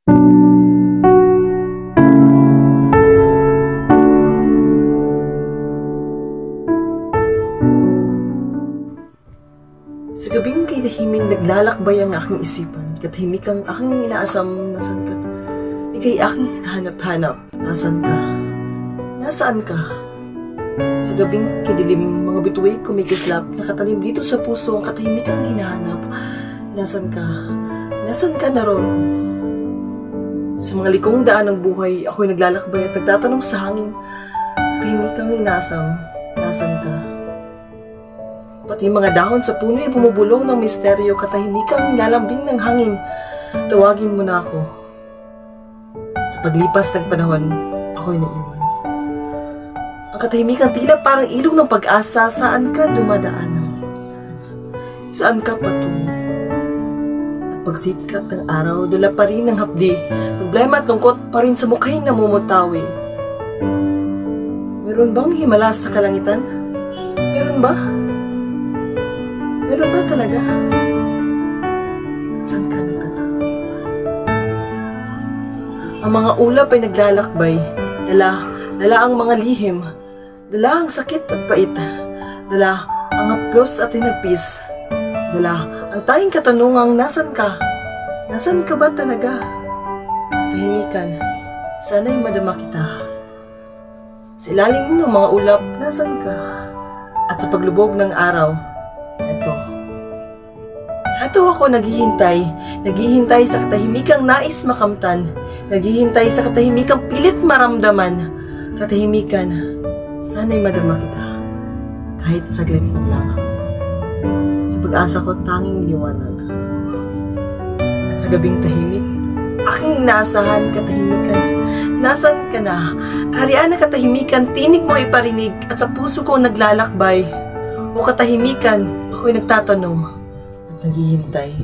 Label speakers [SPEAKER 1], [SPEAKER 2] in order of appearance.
[SPEAKER 1] Sa gabing kitahiming naglalakbay ang aking isipan, katahimik ang aking inaasam, nasan ka? Ika'y aking hinahanap-hanap, nasan ka? Nasaan ka? Sa gabing kidilim, mga bituin kumikislap, nakatanim dito sa puso ang katahimik ang hinahanap, nasan ka? Nasan ka naroon? Sa mga likong daan ng buhay, ako'y naglalakbay at nagtatanong sa hangin, katahimik ang inaasam, nasan ka? Pati mga dahon sa puno ay bumubulong ng misteryo, katahimikang nilalambing ng hangin. Tawagin mo na ako. Sa paglipas ng panahon, ako'y naiwan. Ang katahimikang tila parang ilog ng pag-asa, saan ka dumadaan? Saan ka patungo? At pagsikat ng araw, dala pa rin ng hapdi, problema at lungkot pa rin sa mukha'y namumutawi. Meron bang himala sa kalangitan? Meron ba? Meron ba talaga? Saan ka nagtatago? Ang mga ulap ay naglalakbay. Dala ang mga lihim. Dala ang sakit at pait. Dala ang haplos at hinagpis. Dala ang tayong katanungang nasan ka? Nasan ka ba talaga? Tahimikan. Sana'y madama kita. Sa ilalim ng mga ulap, nasan ka? At sa paglubog ng araw, Ito ako naghihintay sa katahimikang nais makamtan, naghihintay sa katahimikang pilit maramdaman, katahimikan, sana'y madama kita, kahit saglit man lang. Sa pag-asa ko tanging liwanag. At sa gabing tahimik, aking inaasahan katahimikan, nasan ka na? Kaharian na katahimikan, tinig mo iparinig, at sa puso ko naglalakbay, o katahimikan, ako'y nagtatanong, naghihintay.